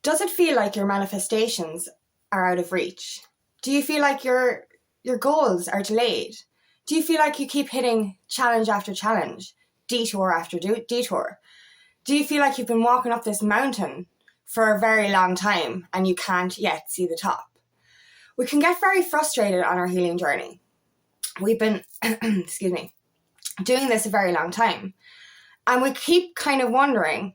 Does it feel like your manifestations are out of reach? Do you feel like your goals are delayed? Do you feel like you keep hitting challenge after challenge, detour after detour? Do you feel like you've been walking up this mountain for a very long time and you can't yet see the top? We can get very frustrated on our healing journey. We've been, doing this a very long time. And we keep kind of wondering,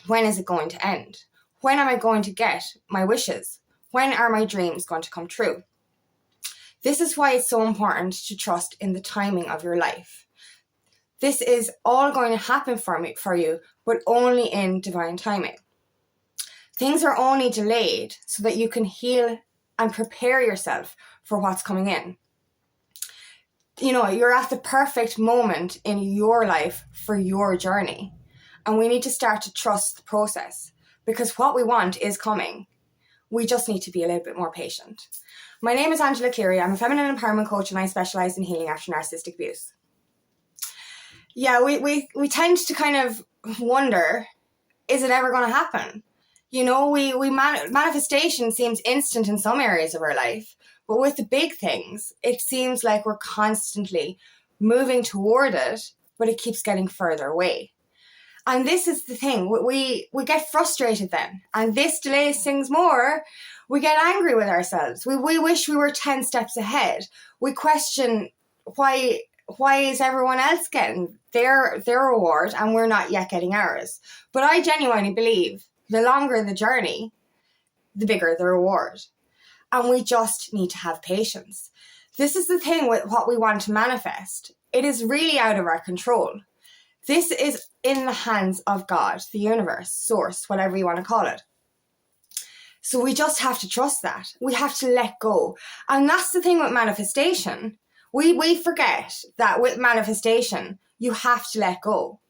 when is it going to end? When am I going to get my wishes? When are my dreams going to come true? This is why it's so important to trust in the timing of your life. This is all going to happen for you, but only in divine timing. Things are only delayed so that you can heal and prepare yourself for what's coming in. You're at the perfect moment in your life for your journey. And we need to start to trust the process, because what we want is coming. We just need to be a little bit more patient. My name is Angela Cleary. I'm a feminine empowerment coach and I specialise in healing after narcissistic abuse. Yeah, we tend to kind of wonder, is it ever going to happen? Manifestation seems instant in some areas of our life, but with the big things, it seems like we're constantly moving toward it, but it keeps getting further away. And this is the thing, we get frustrated then, and this delays things more. We get angry with ourselves. We wish we were 10 steps ahead. We question why is everyone else getting their reward and we're not yet getting ours. But I genuinely believe the longer the journey, the bigger the reward. And we just need to have patience. This is the thing with what we want to manifest. It is really out of our control. This is in the hands of God, the universe, source, whatever you want to call it. So we just have to trust that. We have to let go. And that's the thing with manifestation. We forget that with manifestation, you have to let go.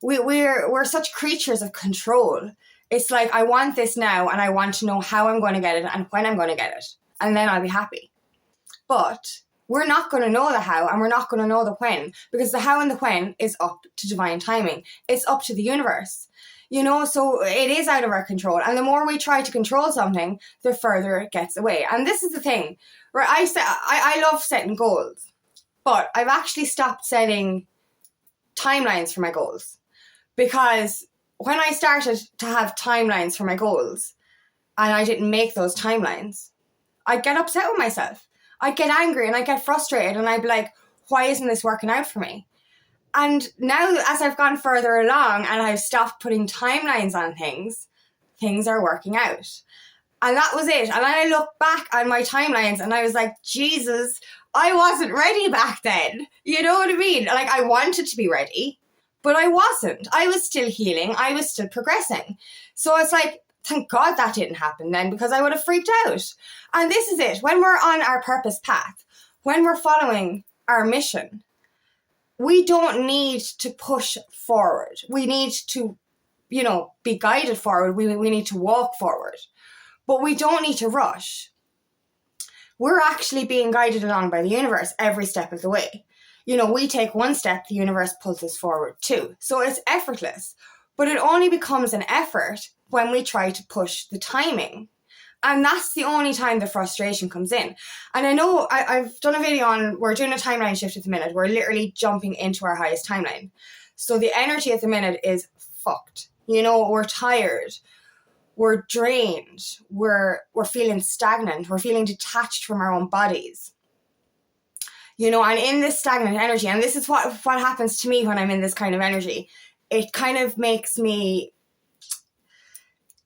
We're such creatures of control. It's like, I want this now and I want to know how I'm going to get it and when I'm going to get it. And then I'll be happy. But we're not going to know the how and we're not going to know the when, because the how and the when is up to divine timing. It's up to the universe. So it is out of our control. And the more we try to control something, the further it gets away. And this is the thing, where I love setting goals, but I've actually stopped setting timelines for my goals, because when I started to have timelines for my goals and I didn't make those timelines, I'd get upset with myself. I'd get angry and I'd get frustrated and I'd be like, why isn't this working out for me? And now as I've gone further along and I've stopped putting timelines on things, things are working out. And that was it. And then I look back on my timelines and I was like, Jesus, I wasn't ready back then. You know what I mean? Like, I wanted to be ready, but I wasn't. I was still healing. I was still progressing. So it's like, thank God that didn't happen then, because I would have freaked out. And this is it. When we're on our purpose path, when we're following our mission, we don't need to push forward. We need to, be guided forward. We need to walk forward. But we don't need to rush. We're actually being guided along by the universe every step of the way. We take one step, the universe pulls us forward too. So it's effortless. But it only becomes an effort when we try to push the timing. And that's the only time the frustration comes in. And I know I've done a video on, we're doing a timeline shift at the minute. We're literally jumping into our highest timeline. So the energy at the minute is fucked. We're tired. We're drained. We're feeling stagnant. We're feeling detached from our own bodies. And in this stagnant energy, and this is what happens to me when I'm in this kind of energy, it kind of makes me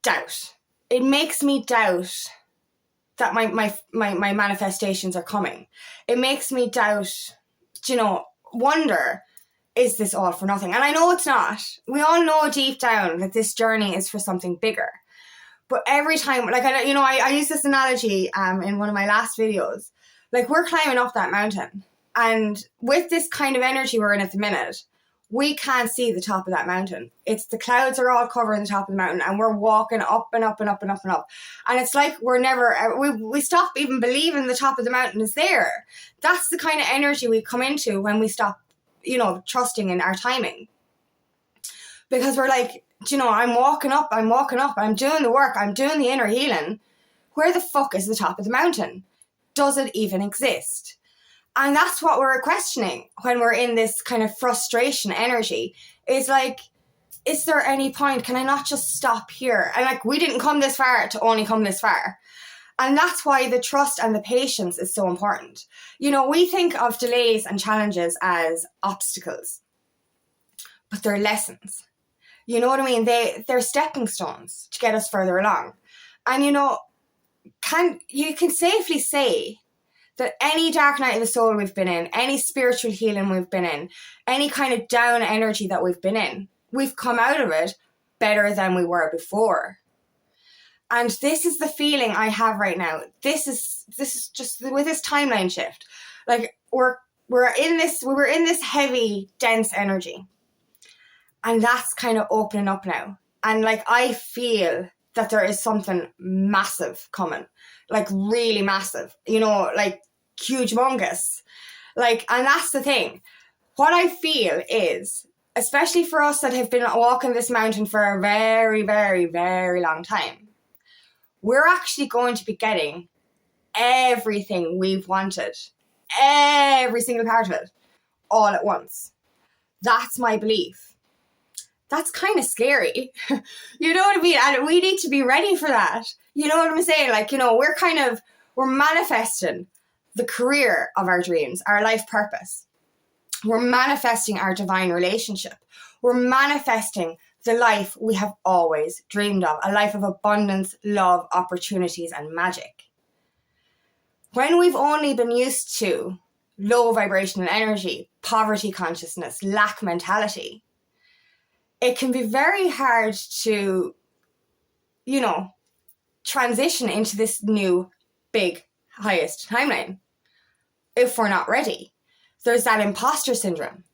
doubt. It makes me doubt that my manifestations are coming. It makes me doubt, wonder, is this all for nothing? And I know it's not. We all know deep down that this journey is for something bigger. But every time, I use this analogy in one of my last videos. Like, we're climbing up that mountain. And with this kind of energy we're in at the minute, we can't see the top of that mountain. It's the clouds are all covering the top of the mountain and we're walking up and up and up and up and up. And it's like we stop even believing the top of the mountain is there. That's the kind of energy we come into when we stop, trusting in our timing. Because we're like, I'm walking up, I'm doing the work, I'm doing the inner healing. Where the fuck is the top of the mountain? Does it even exist? And that's what we're questioning when we're in this kind of frustration energy. Is like, is there any point? Can I not just stop here? And like, we didn't come this far to only come this far. And that's why the trust and the patience is so important. We think of delays and challenges as obstacles, but they're lessons. You know what I mean? They're stepping stones to get us further along. And you can safely say that any dark night of the soul we've been in, any spiritual healing we've been in, any kind of down energy that we've been in, we've come out of it better than we were before. And this is the feeling I have right now. This is just with this timeline shift. Like we were in this heavy, dense energy. And that's kind of opening up now. And like, I feel that there is something massive coming. Like really massive. Like huge humongous. Like, and that's the thing. What I feel is, especially for us that have been walking this mountain for a very, very, very long time, we're actually going to be getting everything we've wanted. Every single part of it. All at once. That's my belief. That's kind of scary. You know what I mean? And we need to be ready for that. You know what I'm saying? Like, we're manifesting the career of our dreams, our life purpose. We're manifesting our divine relationship. We're manifesting the life we have always dreamed of, a life of abundance, love, opportunities, and magic. When we've only been used to low vibrational energy, poverty consciousness, lack mentality, it can be very hard to, transition into this new, big, highest timeline if we're not ready. There's that imposter syndrome.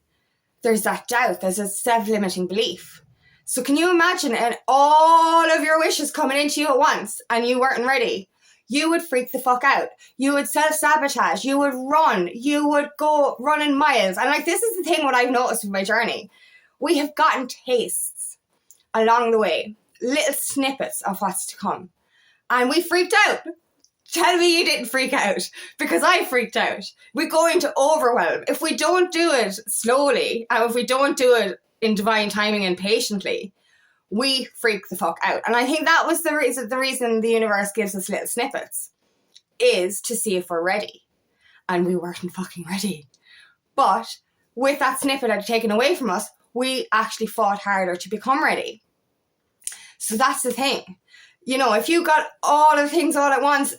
There's that doubt. There's a self-limiting belief. So can you imagine all of your wishes coming into you at once and you weren't ready? You would freak the fuck out. You would self-sabotage. You would run. You would go running miles. And like, this is the thing what I've noticed with my journey. We have gotten tastes along the way, little snippets of what's to come. And we freaked out. Tell me you didn't freak out, because I freaked out. We go into overwhelm. If we don't do it slowly, and if we don't do it in divine timing and patiently, we freak the fuck out. And I think that was the reason the universe gives us little snippets, is to see if we're ready. And we weren't fucking ready. But with that snippet taken away from us, we actually fought harder to become ready. So that's the thing. If you got all the things all at once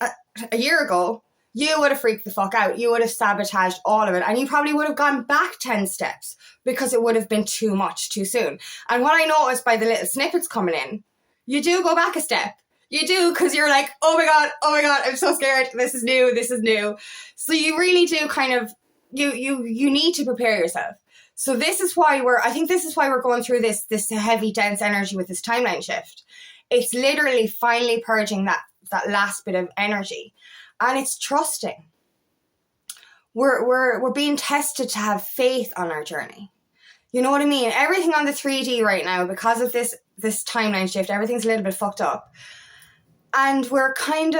a year ago, you would have freaked the fuck out. You would have sabotaged all of it. And you probably would have gone back 10 steps because it would have been too much too soon. And what I noticed by the little snippets coming in, you do go back a step. You do, because you're like, oh my God, I'm so scared. This is new. So you really do kind of, you need to prepare yourself. So this is why we're going through this heavy, dense energy with this timeline shift. It's literally finally purging that last bit of energy. And it's trusting. We're being tested to have faith on our journey. You know what I mean? Everything on the 3D right now, because of this timeline shift, everything's a little bit fucked up. And we're preparing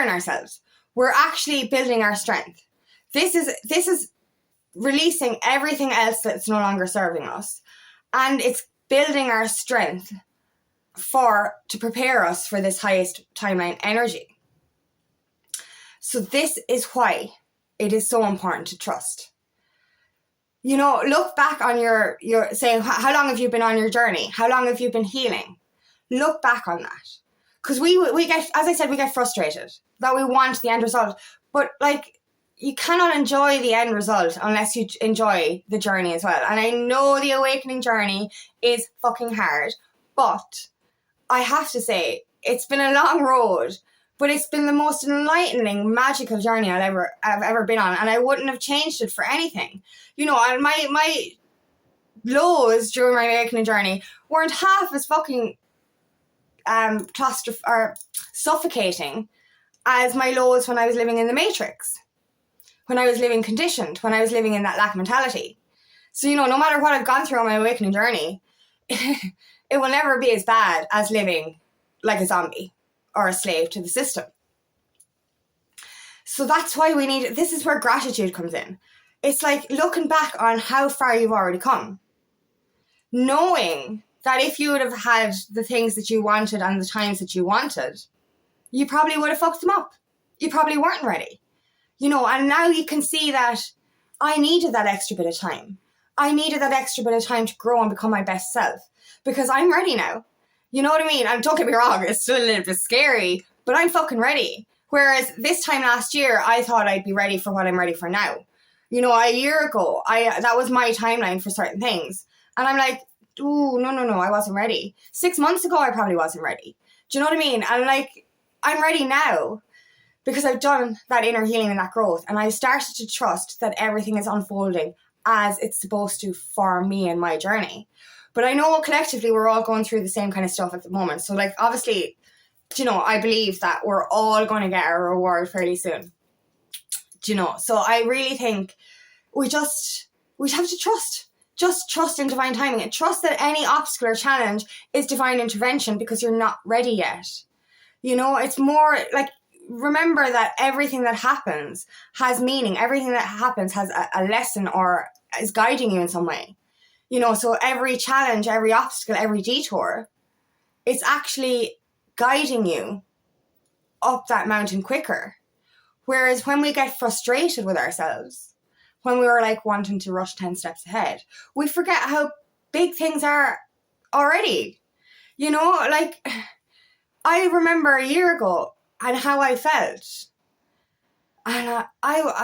ourselves. We're actually building our strength. This is releasing everything else that's no longer serving us. And it's building our strength to prepare us for this highest timeline energy. So this is why it is so important to trust. Look back on your say, how long have you been on your journey? How long have you been healing? Look back on that. Because we get, as I said, we get frustrated that we want the end result. But like, you cannot enjoy the end result unless you enjoy the journey as well. And I know the awakening journey is fucking hard, but I have to say, it's been a long road, but it's been the most enlightening, magical journey I've ever been on. And I wouldn't have changed it for anything. And my lows during my awakening journey weren't half as fucking suffocating as my lows when I was living in the Matrix. when I was living conditioned, when I was living in that lack mentality. So, you know, no matter what I've gone through on my awakening journey, it will never be as bad as living like a zombie or a slave to the system. So that's why this is where gratitude comes in. It's like looking back on how far you've already come. Knowing that if you would have had the things that you wanted and the times that you wanted, you probably would have fucked them up. You probably weren't ready. You know, and now you can see that I needed that extra bit of time. I needed that extra bit of time to grow and become my best self because I'm ready now. You know what I mean? And don't get me wrong, it's still a little bit scary, but I'm fucking ready. Whereas this time last year, I thought I'd be ready for what I'm ready for now. You know, a year ago, that was my timeline for certain things. And I'm like, ooh, no, I wasn't ready. 6 months ago, I probably wasn't ready. Do you know what I mean? And like, I'm ready now. Because I've done that inner healing and that growth. And I've started to trust that everything is unfolding as it's supposed to for me and my journey. But I know collectively we're all going through the same kind of stuff at the moment. So like, obviously, you know, I believe that we're all going to get our reward fairly soon. Do you know? So I really think we have to trust. Just trust in divine timing and trust that any obstacle or challenge is divine intervention because you're not ready yet. You know, it's more like, remember that everything that happens has meaning. Everything that happens has a lesson or is guiding you in some way. You know, so every challenge, every obstacle, every detour, it's actually guiding you up that mountain quicker. Whereas when we get frustrated with ourselves, when we were like wanting to rush 10 steps ahead, we forget how big things are already. You know, like I remember a year ago, and how I felt. And I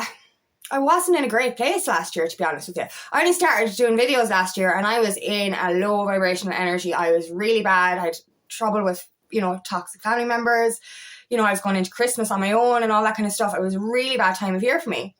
wasn't in a great place last year, to be honest with you. I only started doing videos last year and I was in a low vibrational energy. I was really bad. I had trouble with, you know, toxic family members. You know, I was going into Christmas on my own and all that kind of stuff. It was a really bad time of year for me.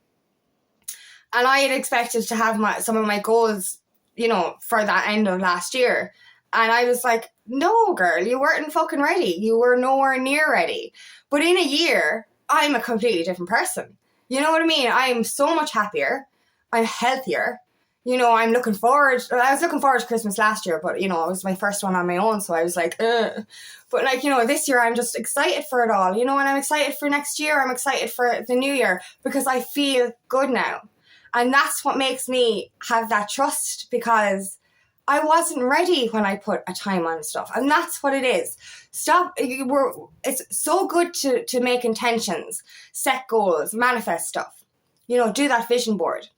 And I had expected to have some of my goals, you know, for that end of last year. And I was like, no, girl, you weren't fucking ready. You were nowhere near ready. But in a year, I'm a completely different person. You know what I mean? I'm so much happier. I'm healthier. You know, I was looking forward to Christmas last year, but, you know, it was my first one on my own. So I was like, ugh. But like, you know, this year I'm just excited for it all. You know, and I'm excited for next year. I'm excited for the new year because I feel good now. And that's what makes me have that trust because I wasn't ready when I put a time on stuff. And that's what it is. It's so good to make intentions, set goals, manifest stuff. You know, do that vision board.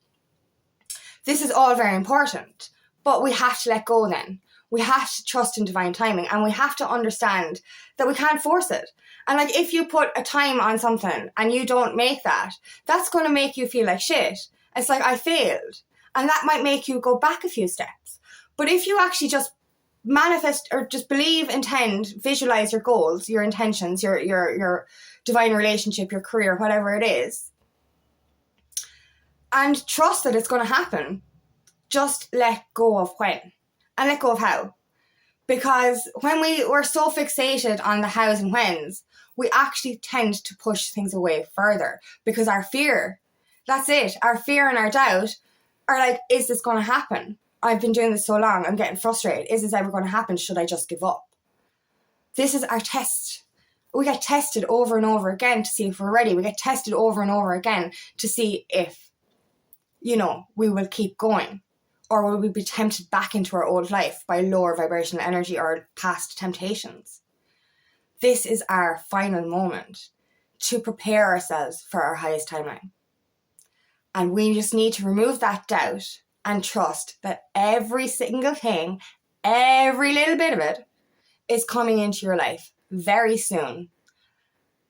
This is all very important. But we have to let go then. We have to trust in divine timing. And we have to understand that we can't force it. And like if you put a time on something and you don't make that, that's going to make you feel like shit. It's like, I failed. And that might make you go back a few steps. But if you actually just manifest or just believe, intend, visualize your goals, your intentions, your divine relationship, your career, whatever it is, and trust that it's going to happen, just let go of when and let go of how. Because when we're so fixated on the hows and whens, we actually tend to push things away further because our fear, that's it, our fear and our doubt are like, is this going to happen? I've been doing this so long, I'm getting frustrated. Is this ever going to happen? Should I just give up? This is our test. We get tested over and over again to see if we're ready. We get tested over and over again to see if, you know, we will keep going. Or will we be tempted back into our old life by lower vibrational energy or past temptations? This is our final moment to prepare ourselves for our highest timeline. And we just need to remove that doubt and trust that every single thing, every little bit of it, is coming into your life very soon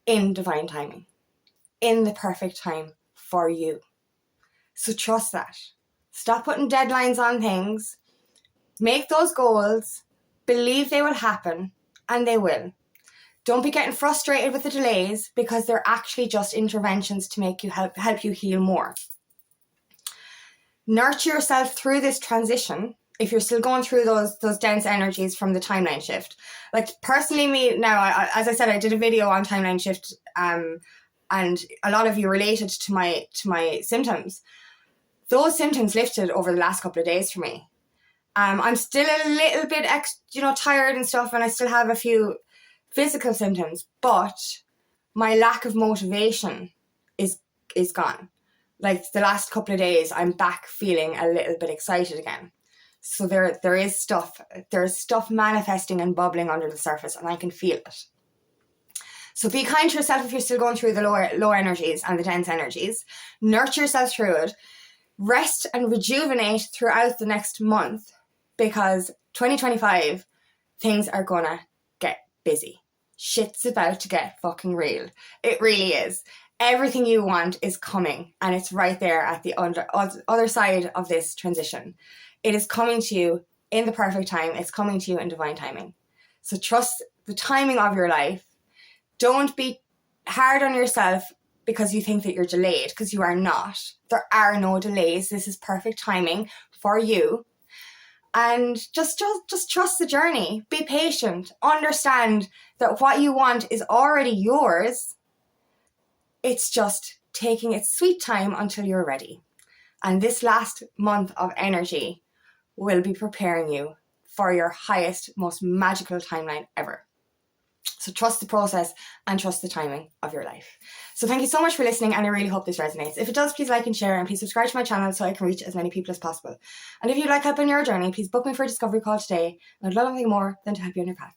in divine timing, in the perfect time for you. So trust that. Stop putting deadlines on things. Make those goals. Believe they will happen, and they will. Don't be getting frustrated with the delays because they're actually just interventions to make you help you heal more. Nurture yourself through this transition if you're still going through those dense energies from the timeline shift. Like personally me now, as I said, I did a video on timeline shift and a lot of you related to my symptoms. Those symptoms lifted over the last couple of days for me. I'm still a little bit tired and stuff, and I still have a few physical symptoms, but my lack of motivation is gone. Like the last couple of days, I'm back feeling a little bit excited again. So there's stuff manifesting and bubbling under the surface, and I can feel it. So be kind to yourself if you're still going through the low energies and the dense energies. Nurture yourself through it. Rest and rejuvenate throughout the next month, because 2025, things are gonna get busy. Shit's about to get fucking real. It really is. Everything you want is coming, and it's right there at the other side of this transition. It is coming to you in the perfect time. It's coming to you in divine timing. So trust the timing of your life. Don't be hard on yourself because you think that you're delayed, because you are not. There are no delays. This is perfect timing for you. And just trust the journey. Be patient. Understand that what you want is already yours. It's just taking its sweet time until you're ready. And this last month of energy will be preparing you for your highest, most magical timeline ever. So trust the process and trust the timing of your life. So thank you so much for listening, and I really hope this resonates. If it does, please like and share, and please subscribe to my channel so I can reach as many people as possible. And if you'd like help on your journey, please book me for a discovery call today. I'd love nothing more than to help you on your path.